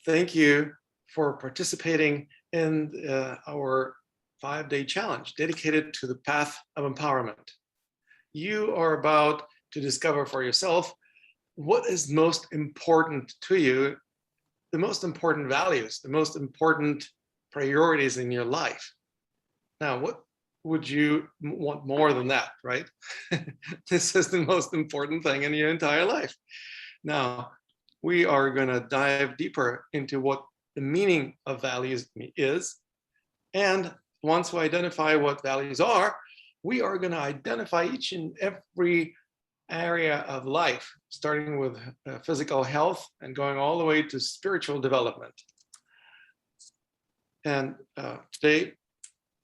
thank you for participating in our 5-day challenge dedicated to the path of empowerment. You are about to discover for yourself what is most important to you, the most important values, the most important priorities in your life. Now, what would you want more than that, right? This is the most important thing in your entire life. Now, we are going to dive deeper into what the meaning of values is. And once we identify what values are, we are going to identify each and every area of life, starting with physical health and going all the way to spiritual development. And today,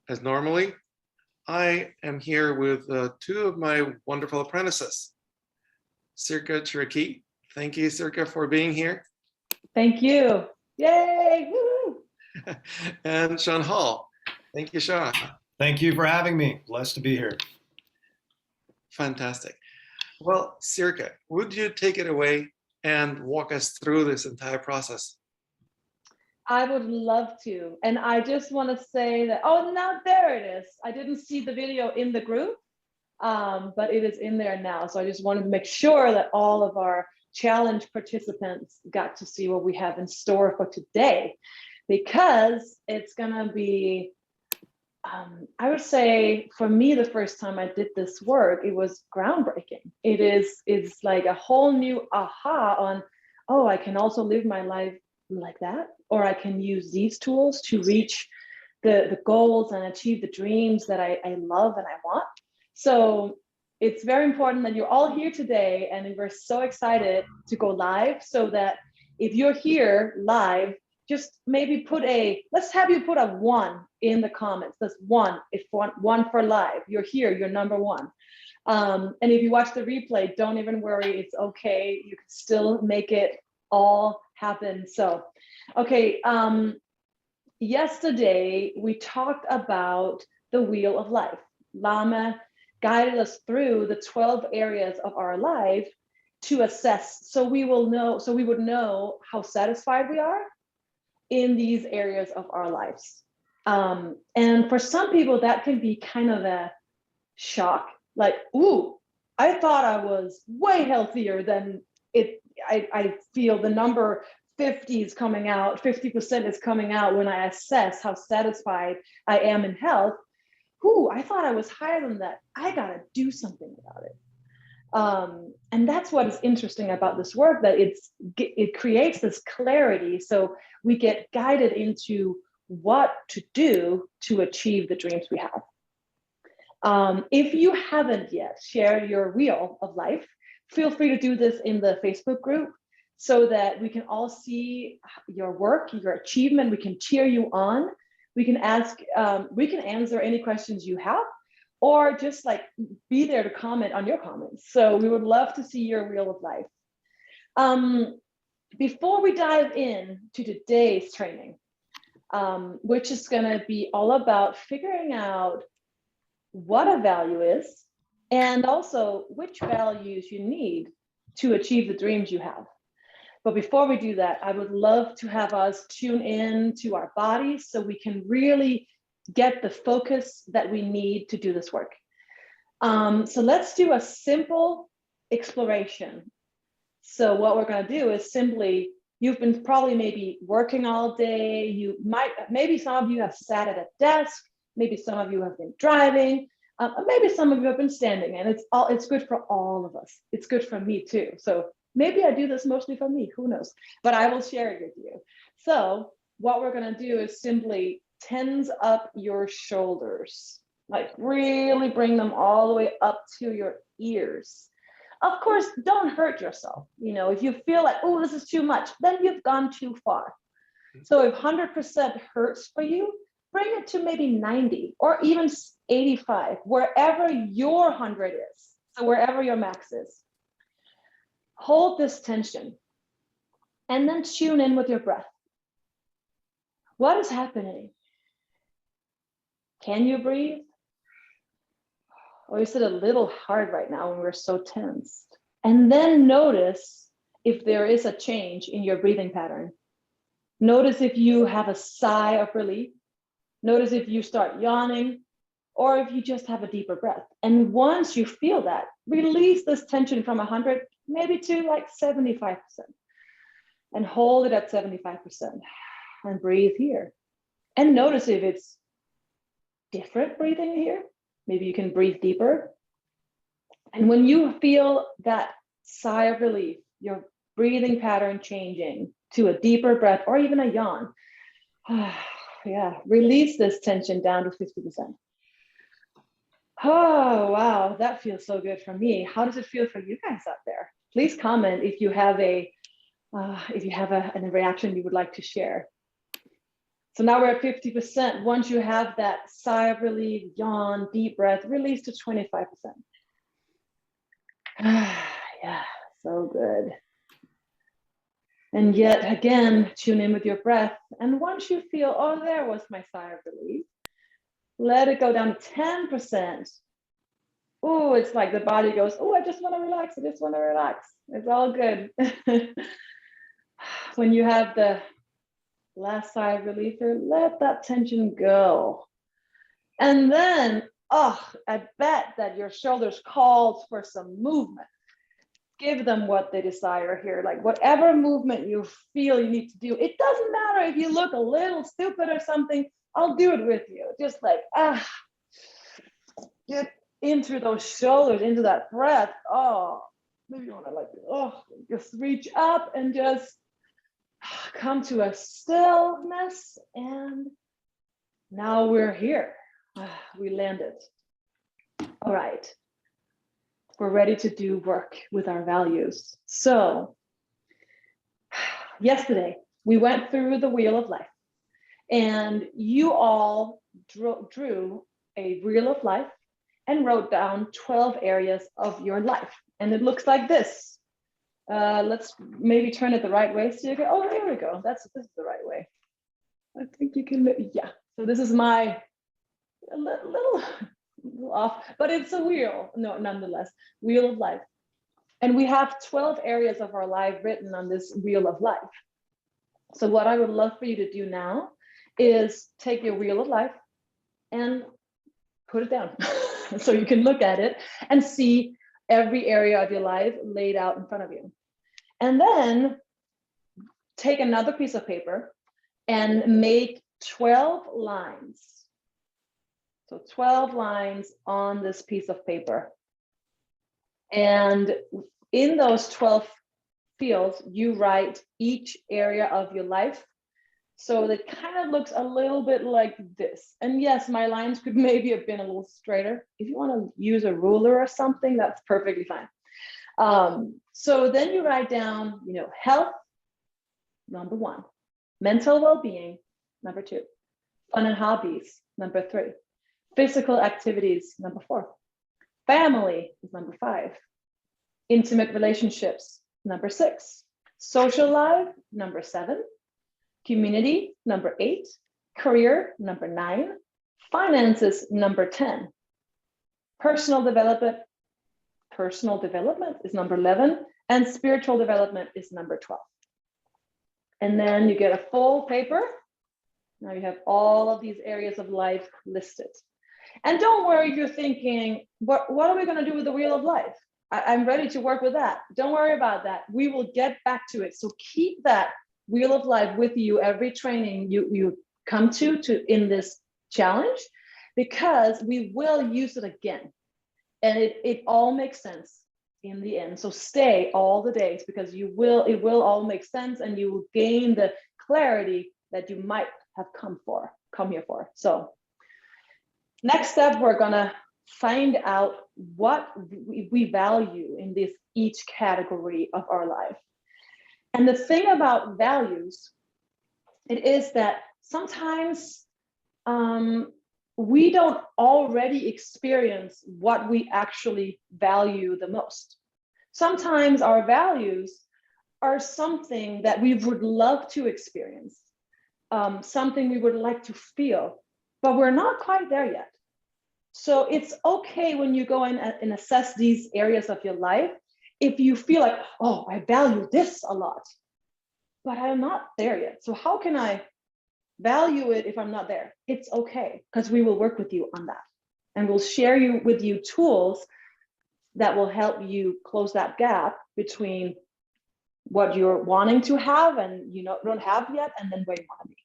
as normally, I am here with two of my wonderful apprentices. Sirka Cherokee. Thank you, Sirka, for being here. Thank you. Yay! Woo! And Sean Hall. Thank you, Sean. Thank you for having me. Blessed to be here. Fantastic. Well, Sirka, would you take it away and walk us through this entire process? I would love to. And I just want to say that, oh, now there it is. I didn't see the video in the group, but it is in there now. So I just wanted to make sure that all of our challenge participants got to see what we have in store for today, because it's going to be, I would say for me, the first time I did this work, it was groundbreaking. It's like a whole new aha on, oh, I can also live my life like that, or I can use these tools to reach the goals and achieve the dreams that I love and I want. So it's very important that you're all here today, and we're so excited to go live, so that if you're here live, just maybe let's have you put a 1 in the comments. That's 1, if one for live. You're here, you're number 1. And if you watch the replay, don't even worry, it's okay. You can still make it all happen. So, okay, yesterday we talked about the wheel of life. Lama guided us through the 12 areas of our life to assess, so we would know how satisfied we are in these areas of our lives. And for some people that can be kind of a shock, like, ooh, I thought I was way healthier than it. I feel the number 50 is coming out, 50% is coming out when I assess how satisfied I am in health. Ooh, I thought I was higher than that. I gotta do something about it. And that's what is interesting about this work, that it creates this clarity, so we get guided into what to do to achieve the dreams we have. If you haven't yet shared your wheel of life, feel free to do this in the Facebook group, so that we can all see your work, your achievement. We can cheer you on. We can answer any questions you have, or just like be there to comment on your comments. So we would love to see your wheel of life. Before we dive in to today's training, which is going to be all about figuring out what a value is, and also which values you need to achieve the dreams you have. But before we do that, I would love to have us tune in to our bodies, so we can really get the focus that we need to do this work. So let's do a simple exploration. So what we're going to do is simply, you've been probably maybe working all day. Maybe some of you have sat at a desk. Maybe some of you have been driving. Maybe some of you have been standing, and it's good for all of us. It's good for me too. So maybe I do this mostly for me, who knows? But I will share it with you. So what we're going to do is simply tense up your shoulders, like really bring them all the way up to your ears. Of course, don't hurt yourself. If you feel like, oh, this is too much, then you've gone too far. So if 100% hurts for you, bring it to maybe 90 or even 85, wherever your 100 is. So wherever your max is. Hold this tension and then tune in with your breath. What is happening? Can you breathe? Or is it a little hard right now when we're so tensed? And then notice if there is a change in your breathing pattern. Notice if you have a sigh of relief. Notice if you start yawning, or if you just have a deeper breath. And once you feel that, release this tension from 100, maybe to like 75%. And hold it at 75%. And breathe here. And notice if it's different breathing here. Maybe you can breathe deeper. And when you feel that sigh of relief, your breathing pattern changing to a deeper breath or even a yawn, yeah, release this tension down to 50%. Oh, wow, that feels so good for me. How does it feel for you guys out there? Please comment if you have a reaction you would like to share. So now we're at 50%. Once you have that sigh of relief, yawn, deep breath, release to 25%. Yeah, so good. And yet again, tune in with your breath. And once you feel, oh, there was my sigh of relief, let it go down to 10%. Oh, it's like the body goes, oh, I just want to relax. I just want to relax. It's all good. When you have the last sigh of relief, let that tension go. And then, oh, I bet that your shoulders called for some movement. Give them what they desire here, like whatever movement you feel you need to do. It doesn't matter if you look a little stupid or something, I'll do it with you. Just like, get into those shoulders, into that breath. Oh, maybe you want to like, oh, just reach up and just come to a stillness. And now we're here. We landed. All right. We're ready to do work with our values. So yesterday, we went through the wheel of life, and you all drew a wheel of life and wrote down 12 areas of your life. And it looks like this. Let's maybe turn it the right way so you go, oh, there we go. This is the right way. I think you can, yeah. So this is my little off, but it's a wheel, no, nonetheless, wheel of life. And we have 12 areas of our life written on this wheel of life. So what I would love for you to do now is take your wheel of life and put it down so you can look at it and see every area of your life laid out in front of you. And then take another piece of paper and make 12 lines. So 12 lines on this piece of paper. And in those 12 fields, you write each area of your life. So that kind of looks a little bit like this. And yes, my lines could maybe have been a little straighter. If you want to use a ruler or something, that's perfectly fine. So then you write down, health, number 1, mental well-being, number 2, fun and hobbies, number 3, physical activities, number 4, family is number 5, intimate relationships, number 6, social life, number 7, community, number 8, career, number 9, finances, number 10, personal development is number 11, and spiritual development is number 12. And then you get a full paper. Now you have all of these areas of life listed. And don't worry, you're thinking, what are we going to do with the wheel of life? I'm ready to work with that. Don't worry about that. We will get back to it. So keep that wheel of life with you every training you come to in this challenge, because we will use it again. And it all makes sense in the end. So stay all the days, because it will all make sense, and you will gain the clarity that you might have come here for. So next step, we're gonna find out what we value in this each category of our life. And the thing about values, it is that sometimes we don't already experience what we actually value the most. Sometimes our values are something that we would love to experience, something we would like to feel, but we're not quite there yet. So it's okay when you go in and assess these areas of your life, if you feel like, oh, I value this a lot. but I'm not there yet. So how can I value it if I'm not there? It's okay, because we will work with you on that. And we'll share with you tools that will help you close that gap between what you're wanting to have and don't have yet, and then where you want to be.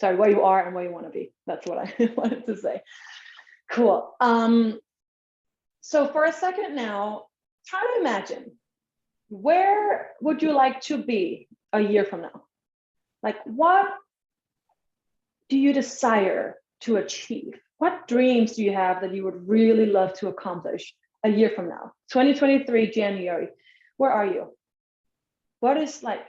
Sorry, where you are and where you want to be. That's what I wanted to say. Cool. So for a second now, try to imagine, where would you like to be a year from now? Like, what do you desire to achieve? What dreams do you have that you would really love to accomplish a year from now? 2023, January, where are you? What is like,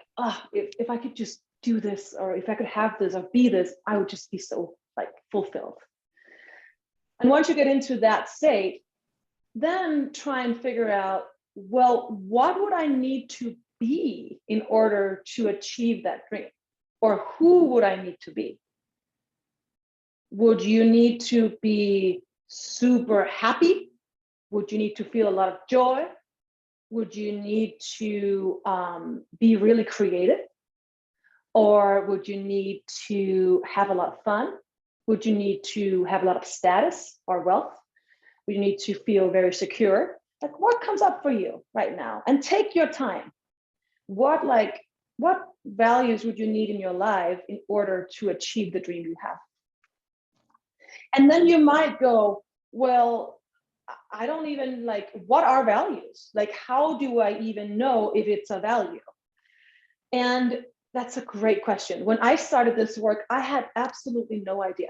if I could just do this, or if I could have this or be this, I would just be so like fulfilled. And once you get into that state, then try and figure out, well, what would I need to be in order to achieve that dream? Or who would I need to be? Would you need to be super happy? Would you need to feel a lot of joy? Would you need to be really creative? Or would you need to have a lot of fun? Would you need to have a lot of status or wealth? Would you need to feel very secure? Like, what comes up for you right now? And take your time. What values would you need in your life in order to achieve the dream you have? And then you might go, well, I don't even what are values? Like, how do I even know if it's a value? And that's a great question. When I started this work, I had absolutely no idea.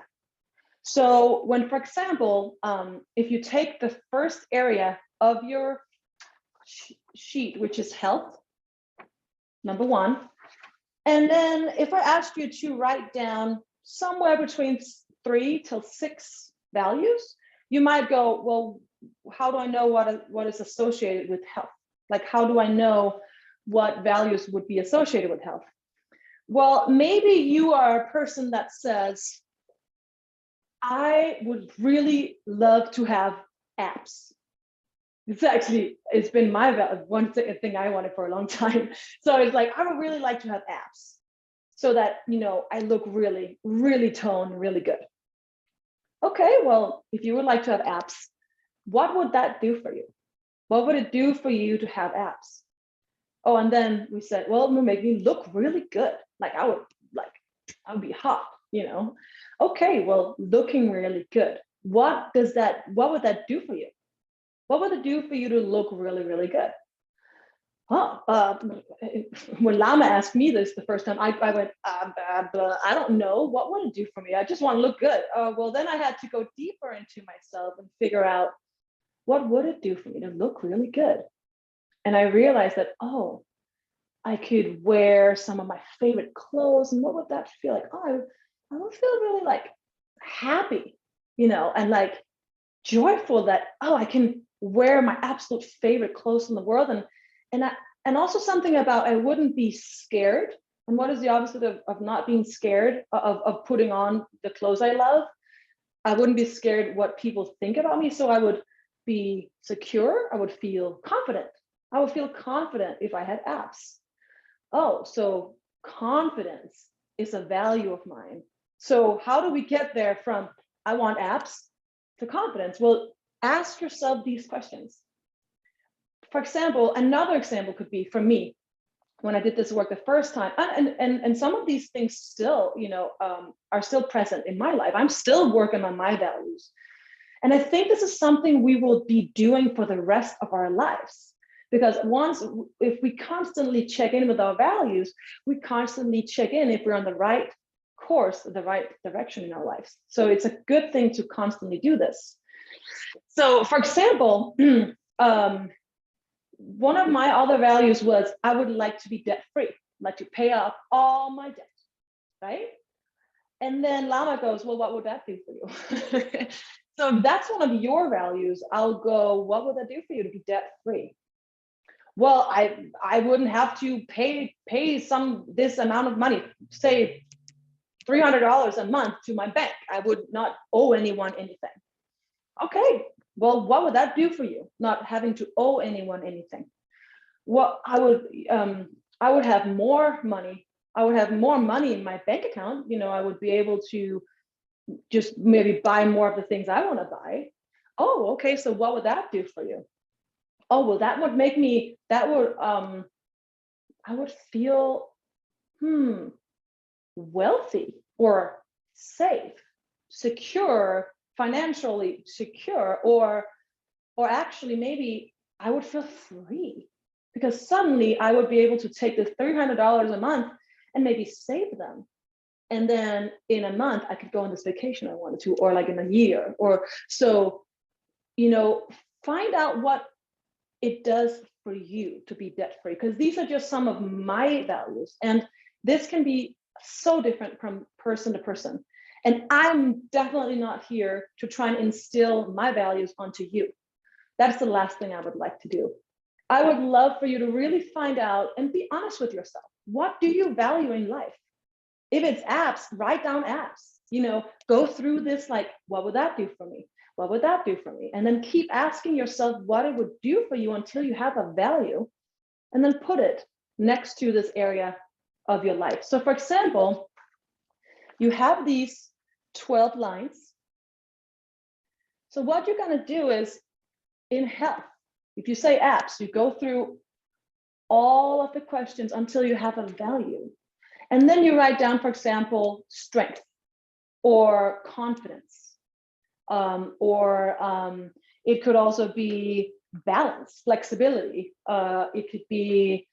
So when, for example, if you take the first area of your sheet, which is health, number one, and then if I asked you to write down somewhere between 3 to 6 values, you might go, well, how do I know what is associated with health? Like, how do I know what values would be associated with health? Well, maybe you are a person that says, I would really love to have abs. It's been my one thing I wanted for a long time. So it's like, I would really like to have abs so that, I look really, really toned, really good. Okay, well, if you would like to have abs, what would that do for you? What would it do for you to have abs? Oh, and then we said, well, it would make me look really good. Like, I would be hot, Okay, well, looking really good. What would that do for you? What would it do for you to look really, really good? When Lama asked me this the first time, I went, I don't know. What would it do for me? I just want to look good. Well, then I had to go deeper into myself and figure out, what would it do for me to look really good? And I realized that, I could wear some of my favorite clothes. And what would that feel like? I would feel really happy, and joyful that, I can wear my absolute favorite clothes in the world. And also something about, I wouldn't be scared. And what is the opposite of not being scared of putting on the clothes I love? I wouldn't be scared what people think about me. So I would be secure. I would feel confident. I would feel confident if I had abs. So confidence is a value of mine. So how do we get there from I want abs to confidence? Well, ask yourself these questions. For example, another example could be for me, when I did this work the first time, and some of these things still, are still present in my life. I'm still working on my values. And I think this is something we will be doing for the rest of our lives. Because if we constantly check in with our values, we constantly check in if we're on the right course, the right direction in our lives. So it's a good thing to constantly do this. So for example, one of my other values was, I would like to be debt-free, like to pay off all my debt, right? And then Lama goes, well, what would that do for you? So if that's one of your values, I'll go, what would that do for you to be debt-free? Well, I wouldn't have to pay this amount of money, say $300 a month to my bank. I would not owe anyone anything. Okay, well, what would that do for you? Not having to owe anyone anything. Well, I would I would have more money. I would have more money in my bank account. I would be able to just maybe buy more of the things I want to buy. Oh, okay. So what would that do for you? Oh, well, that would make me, I would feel, wealthy or safe, secure, financially secure, or actually maybe I would feel free because suddenly I would be able to take the $300 a month and maybe save them. And then in a month, I could go on this vacation I wanted to, or like in a year, or so, find out what it does for you to be debt free, because these are just some of my values. And this can be so different from person to person. And I'm definitely not here to try and instill my values onto you. That's the last thing I would like to do. I would love for you to really find out and be honest with yourself. What do you value in life? If it's apps, write down apps, go through this, like, what would that do for me? What would that do for me? And then keep asking yourself what it would do for you until you have a value, and then put it next to this area of your life. So for example, you have these 12 lines. So what you're going to do is, in health, if you say apps, you go through all of the questions until you have a value. And then you write down, for example, strength or confidence, or it could also be balance, flexibility. It could be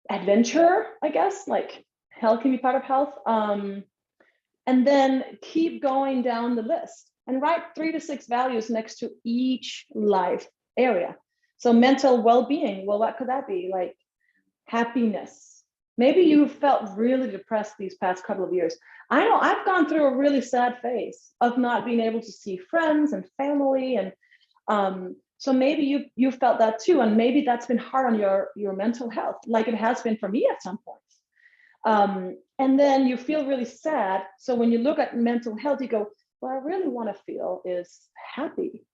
adventure, I guess, like health can be part of health. And then keep going down the list and write 3 to 6 values next to each life area. So mental well-being, well, what could that be? Like happiness. Maybe you felt really depressed these past couple of years. I know I've gone through a really sad phase of not being able to see friends and family. And so maybe you felt that too. And maybe that's been hard on your mental health, like it has been for me at some point. And then you feel really sad. So when you look at mental health, you go, what I really want to feel is happy.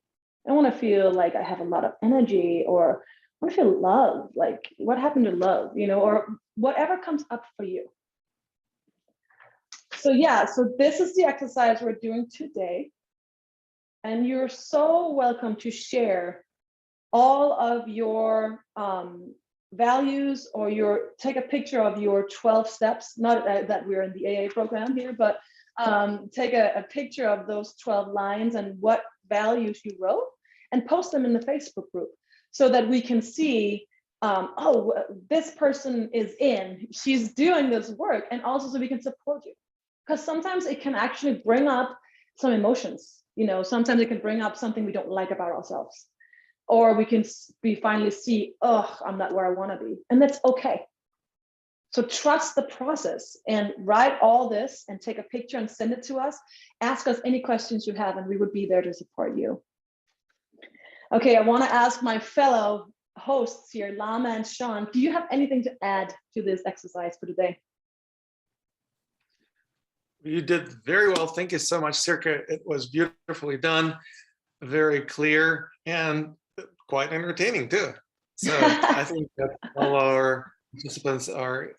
I want to feel like I have a lot of energy, or I want to feel love. Like, what happened to love, or whatever comes up for you. So yeah, so this is the exercise we're doing today. And you're so welcome to share all of your values, or take a picture of your 12 steps, not that we're in the AA program here, but take a picture of those 12 lines and what values you wrote, and post them in the Facebook group so that we can see, oh, this person she's doing this work, and also so we can support you. Because sometimes it can actually bring up some emotions, sometimes it can bring up something we don't like about ourselves. Or we finally see, oh, I'm not where I want to be. And that's okay. So trust the process and write all this and take a picture and send it to us. Ask us any questions you have, and we would be there to support you. Okay, I want to ask my fellow hosts here, Lama and Sean, do you have anything to add to this exercise for today? You did very well. Thank you so much, Sirka. It was beautifully done, very clear, and quite entertaining too. So I think that all our participants are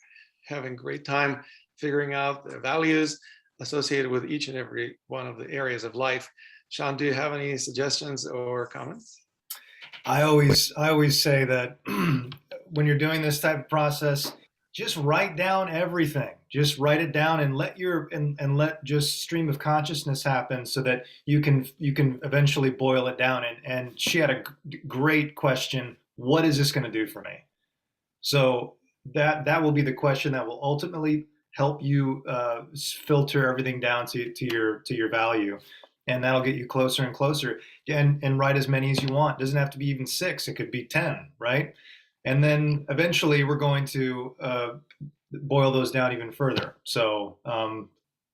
having a great time figuring out the values associated with each and every one of the areas of life. Sean, do you have any suggestions or comments? I always say that when you're doing this type of process, just write down everything. Just write it down and let just stream of consciousness happen, so that you can eventually boil it down. And she had a great question. What is this going to do for me? So that will be the question that will ultimately help you filter everything down to your value. And that'll get you closer and closer. And write as many as you want. It doesn't have to be even 6. It could be 10, right? And then eventually we're going to boil those down even further. So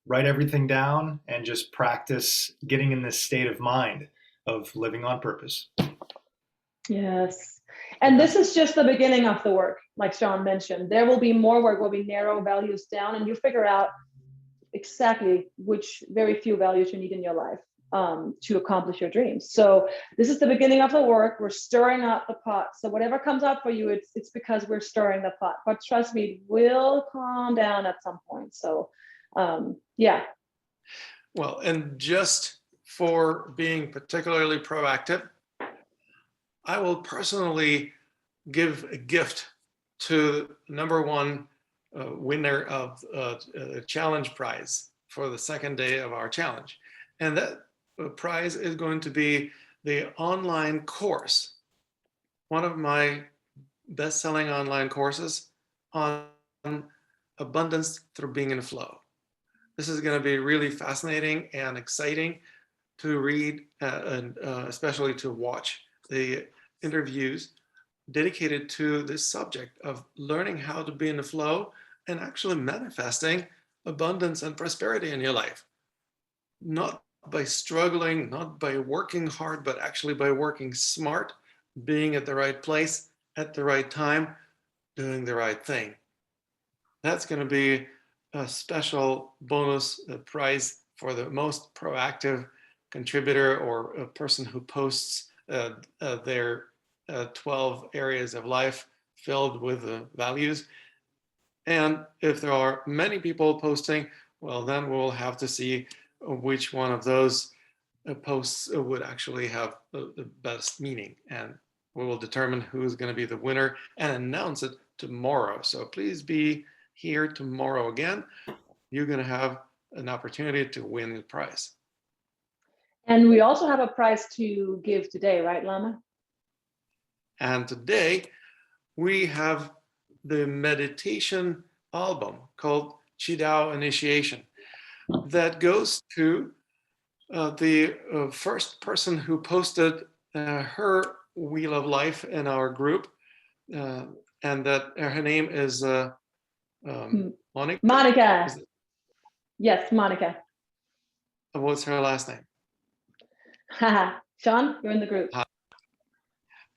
write everything down and just practice getting in this state of mind of living on purpose. Yes. And this is just the beginning of the work, like Sean mentioned. There will be more work where we narrow values down and you figure out exactly which very few values you need in your life. to accomplish your dreams. So this is the beginning of the work. We're stirring up the pot. So whatever comes up for you, it's because we're stirring the pot. But trust me, it will calm down at some point. So yeah. Well, and just for being particularly proactive, I will personally give a gift to #1 winner of the challenge prize for the second day of our challenge. And that prize is going to be the online course, one of my best-selling online courses on abundance through being in flow. This is going to be really fascinating and exciting to read and especially to watch the interviews dedicated to this subject of learning how to be in the flow and actually manifesting abundance and prosperity in your life. Not by struggling, not by working hard, but actually by working smart, being at the right place at the right time, doing the right thing. That's going to be a special bonus prize for the most proactive contributor or a person who posts their 12 areas of life filled with values. And if there are many people posting, well, then we'll have to see which one of those posts would actually have the best meaning. And we will determine who's going to be the winner and announce it tomorrow. So please be here tomorrow again. You're going to have an opportunity to win the prize. And we also have a prize to give today, right, Lama? And today we have the meditation album called Qidao Initiation that goes to the first person who posted her wheel of life in our group, and that her name is Monica. Monica. Yes, Monica. What's her last name? Sean, you're in the group.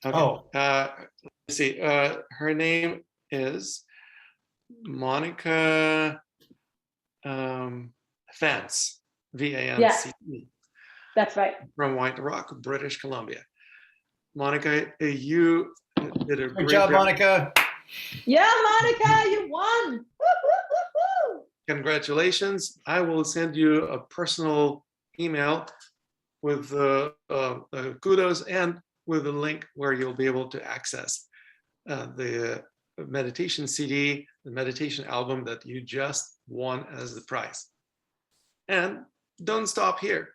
Okay. Oh. Let's see. Her name is Monica Vance, Vance. That's right. From White Rock, British Columbia. Monica, you did a great job, Monica. Yeah, Monica, you won. Woo, woo, woo, woo. Congratulations. I will send you a personal email with kudos and with a link where you'll be able to access the meditation CD, the meditation album that you just won as the prize. And don't stop here.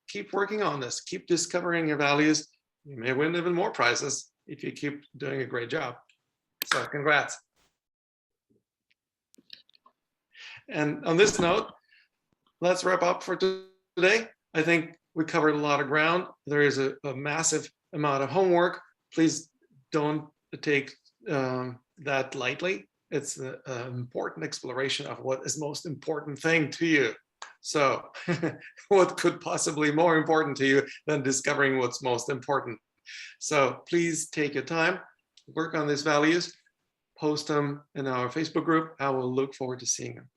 Keep working on this. Keep discovering your values. You may win even more prizes if you keep doing a great job. So congrats. And on this note, let's wrap up for today. I think we covered a lot of ground. There is a massive amount of homework. Please don't take that lightly. It's an important exploration of what is most important thing to you. So what could possibly be more important to you than discovering what's most important? So please take your time, work on these values, post them in our Facebook group. I will look forward to seeing them.